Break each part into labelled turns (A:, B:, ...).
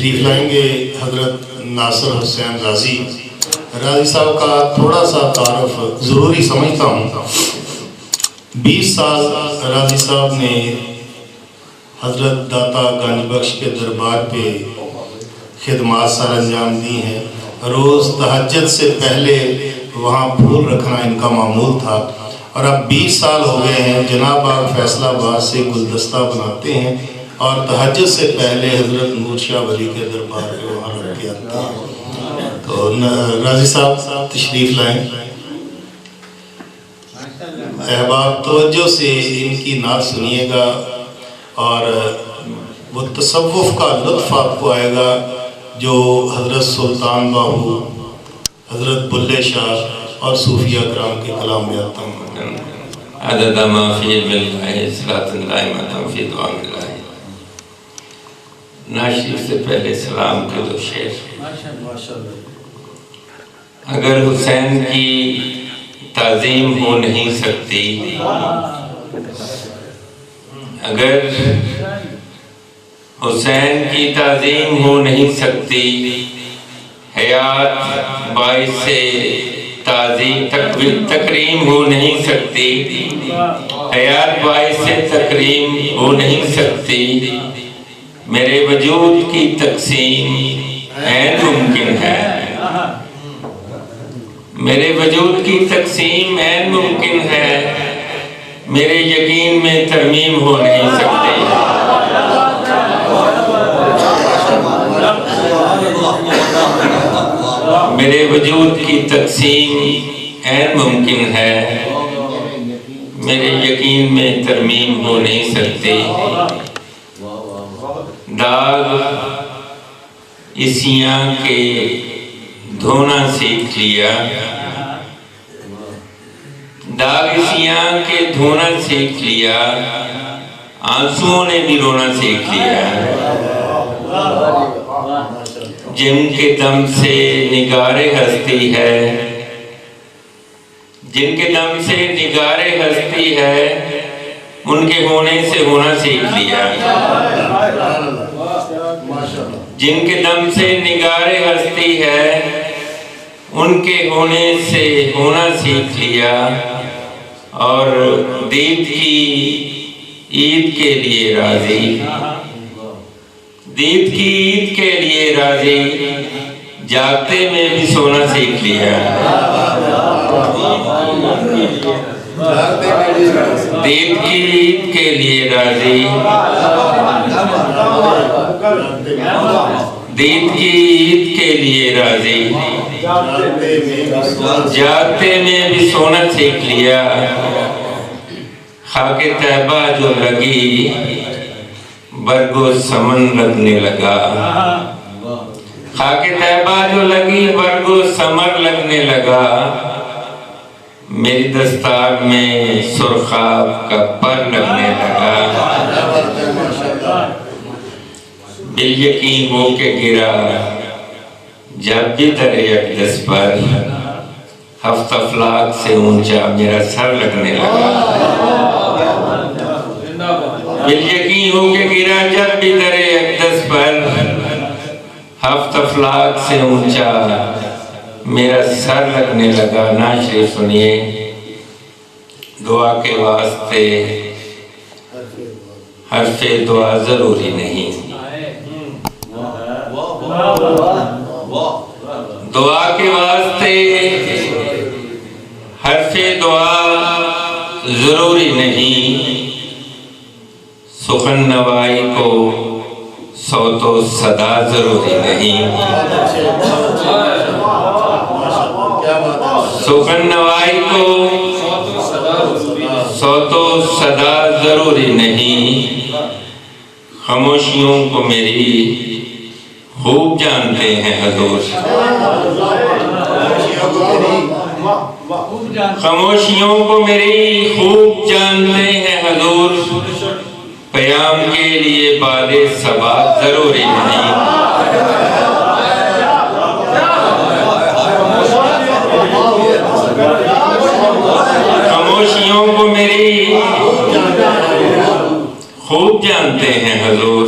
A: तशरीफ़ लाएंगे हज़रत नासिर हुसैन राजी साहब का थोड़ा सा तारुफ ज़रूरी समझता हूँ। 20 साल राजी साहब ने हज़रत दाता गानी बख्श के दरबार पे खिदमात सर अंजाम दी हैं। रोज़ तहज्जुद से पहले वहाँ फूल रखना इनका मामूल था और अब 20 साल हो गए हैं जनाब आप फैसलाबाद से गुलदस्ता बनाते हैं और तहज्जुद से पहले हज़रत नूर शाह वली के दरबार पे वहाँ रख के आते हैं। तो राजी साहब तशरीफ़ लाएँ। अहबाब तवज्जो से इनकी नात सुनिएगा और वो तसव्वुफ़ का लुत्फ़ आपको आएगा जो हज़रत सुल्तान बाहू, हज़रत बुल्ले शाह और सूफिया कराम के कलाम में आता हूँ।
B: नाशिर से पहले सलाम के दो शेर। अगर हुसैन की ताज़ीम हो नहीं सकती, अगर हुसैन की ताज़ीम हो नहीं सकती, हयात बाइस से ताज़ीम तकरीम हो नहीं सकती, हयात बाइस से तकरीम हो नहीं सकती, मेरे वजूद की तकसीम ऐन मुमकिन है, मेरे वजूद की तकसीम ऐन मुमकिन है, मेरे यकीन में तरमीम हो नहीं सकती। मेरे वजूद की तकसीम ऐन मुमकिन है, मेरे यकीन में तरमीम हो नहीं सकती। दाग इसियां के धोना सीख लिया, दाग इसियां के धोना सीख लिया, आंसुओं ने भी रोना सीख लिया। जिनके दम से निगारे हस्ती है, जिनके दम से निगारे हस्ती है, उनके होने से होना सीख लिया। जिनके दम से निगारे हस्ती है, उनके होने से होना सीख लिया। और दीद की ईद के लिए राजी, दीद की ईद के लिए राजी, जागते में भी सोना सीख लिया। दीद की ईद के लिए राजी, दीद की ईद के लिए राजी, जागते में भी सोना सीख लिया। खाके तैबा जो लगी, बरगो समन लगने लगा। खाके तैबा जो लगी, बरगो समर लगने लगा। मेरी दस्तार में सुरखाब का पर लगने लगा। दिल यकीन हो के गिरा जब भी दरे अक़दस पर, हफ्ता अफलाक से ऊंचा मेरा सर लगने लगा। दिल यकीन हो के गिरा जब भी दरे अक़दस पर, हफ्ता अफलाक से ऊंचा मेरा सर लगने लगा। नाशिर सुनिए। दुआ के वास्ते हर्फ़े दुआ जरूरी नहीं, दुआ के वास्ते हर्फ़े दुआ जरूरी नहीं। सुखन नवाई को सौतो सदा जरूरी नहीं। सुखन नवाई को सौतो सदा जरूरी नहीं। खामोशियों को मेरी खूब जानते हैं हजूर, खामोशियों को मेरी खूब जानते हैं हजूर। क़याम के लिए बादे सबात जरूरी नहीं। खामोशियों को मेरी खूब जानते हैं हजूर।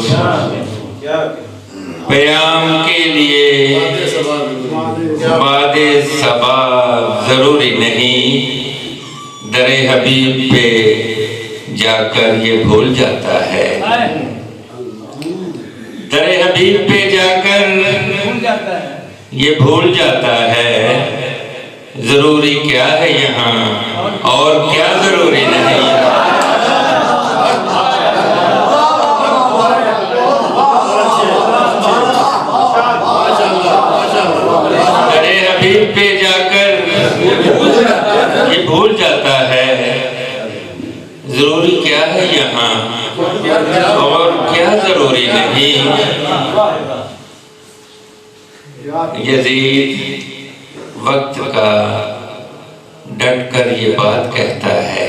B: क़याम के लिए बादे सबा जरूरी नहीं, दरे हबीब पे जाकर ये भूल जाता है। दरे हबीब पे जाकर ये भूल जाता है। जरूरी क्या है यहाँ और क्या जरूरी नहीं। दरे हबीब पे जाकर ये भूल जाता है। जरूरी क्या है यहाँ और क्या जरूरी नहीं। यजीद वक्त का डट कर ये बात कहता है।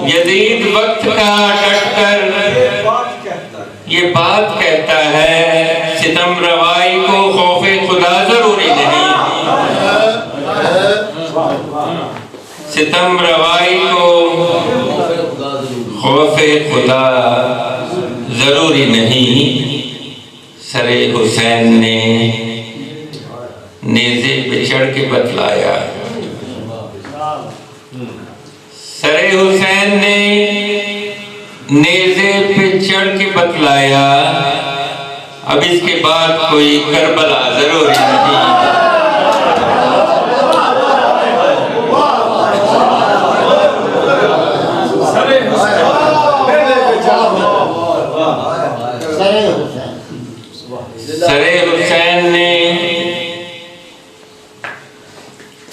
B: यजीद वक्त का डट कर ये बात कहता है। सितम रवाई को खौफे खुदा जरूरी नहीं। सितम रवाई को खौफे खुदा जरूरी नहीं। सरे हुसैन ने नेज़े पे चढ़ के बतलाया। सरे हुसैन ने नेज़े पे चढ़ के बतलाया। अब इसके बाद कोई करबला जरूरी नहीं। सरे हुसैन ने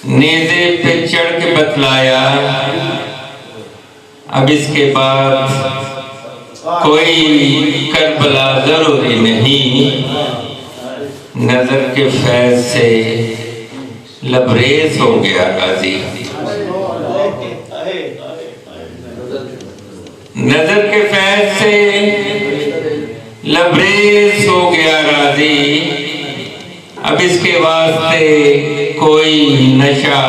B: नेज़े पे चढ़ के बतलाया। अब इसके बाद कोई करबला जरूरी नहीं। नजर के फैज से लबरेज हो गया गाजी। नजर के फैज से लबरेज हो गया गाजी। अब इसके वास्ते कोई नशा,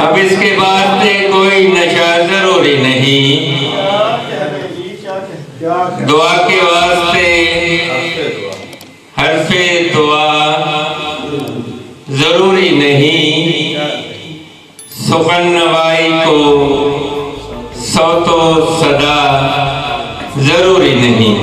B: अब इसके वास्ते कोई नशा जरूरी नहीं। दुआ के वास्ते हरफे दुआ जरूरी नहीं। सुखन नवाई को सौतो सदा जरूरी नहीं।